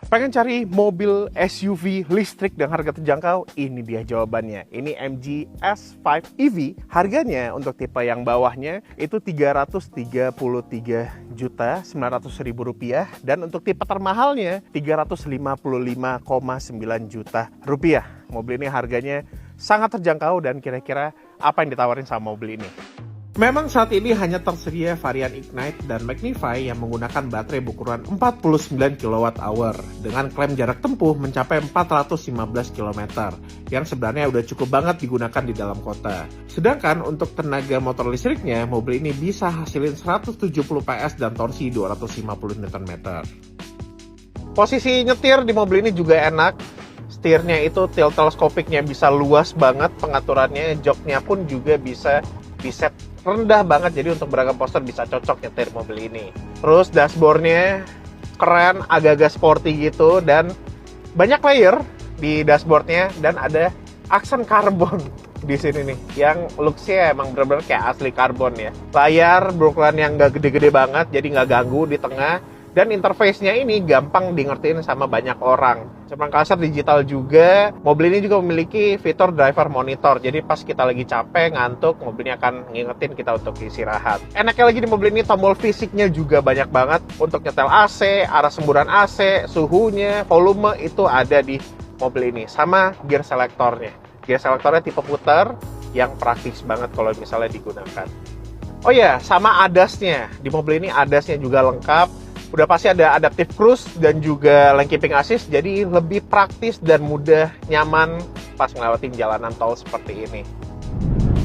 Pengen cari mobil SUV listrik dengan harga terjangkau? Ini dia jawabannya. Ini MG S5 EV. Harganya untuk tipe yang bawahnya itu Rp333.900.000 dan untuk tipe termahalnya Rp355,9 juta. Mobil ini harganya sangat terjangkau dan kira-kira apa yang ditawarin sama mobil ini? Memang saat ini hanya tersedia varian Ignite dan Magnify yang menggunakan baterai berukuran 49 kWh dengan klaim jarak tempuh mencapai 415 km yang sebenarnya udah cukup banget digunakan di dalam kota. Sedangkan untuk tenaga motor listriknya, mobil ini bisa hasilin 170 PS dan torsi 250 Nm. Posisi nyetir di mobil ini juga enak. Setirnya itu tilt teleskopiknya bisa luas banget pengaturannya, joknya pun juga bisa diset rendah banget, jadi untuk beragam postur bisa cocok nyetir mobil ini. Terus dashboardnya keren, agak-agak sporty gitu, dan banyak layer di dashboardnya, dan ada aksen karbon di sini nih, yang looksnya emang bener-bener kayak asli karbon ya. Layar berukuran yang nggak gede-gede banget, jadi nggak ganggu di tengah. Dan interface-nya ini gampang di ngertiin sama banyak orang. Cuman kasar digital juga. Mobil ini juga memiliki fitur driver monitor. Jadi pas kita lagi capek, ngantuk, mobilnya akan ngingetin kita untuk istirahat. Enaknya lagi di mobil ini, tombol fisiknya juga banyak banget. Untuk nyetel AC, arah semburan AC, suhunya, volume, itu ada di mobil ini. Sama gear selectornya. Gear selectornya tipe puter, yang praktis banget kalau misalnya digunakan. Oh ya, sama ADAS-nya. Di mobil ini ADAS-nya juga lengkap. Udah pasti ada adaptive cruise dan juga lane keeping assist, jadi lebih praktis dan mudah nyaman pas ngelewatin jalanan tol seperti ini.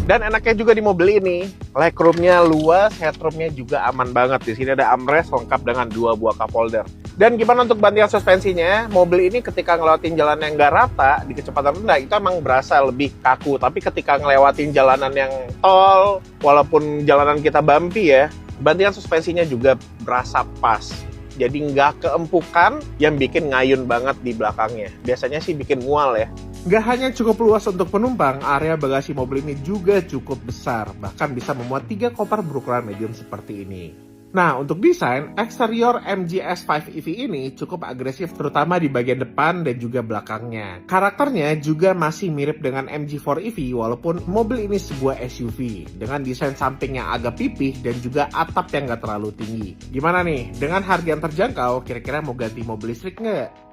Dan enaknya juga di mobil ini, legroomnya luas, headroomnya juga aman banget. Di sini ada armrest lengkap dengan 2 buah cup holder. Dan gimana untuk bantian suspensinya? Mobil ini ketika ngelewatin jalan yang nggak rata di kecepatan rendah itu emang berasa lebih kaku. Tapi ketika ngelewatin jalanan yang tol, walaupun jalanan kita bumpy ya, bantian suspensinya juga berasa pas. Jadi nggak keempukan yang bikin ngayun banget di belakangnya. Biasanya sih bikin mual ya. Nggak hanya cukup luas untuk penumpang, area bagasi mobil ini juga cukup besar. Bahkan bisa memuat 3 koper berukuran medium seperti ini. Nah, untuk desain, eksterior MG S5 EV ini cukup agresif terutama di bagian depan dan juga belakangnya. Karakternya juga masih mirip dengan MG4 EV walaupun mobil ini sebuah SUV dengan desain samping yang agak pipih dan juga atap yang nggak terlalu tinggi. Gimana nih? Dengan harga yang terjangkau, kira-kira mau ganti mobil listrik nggak?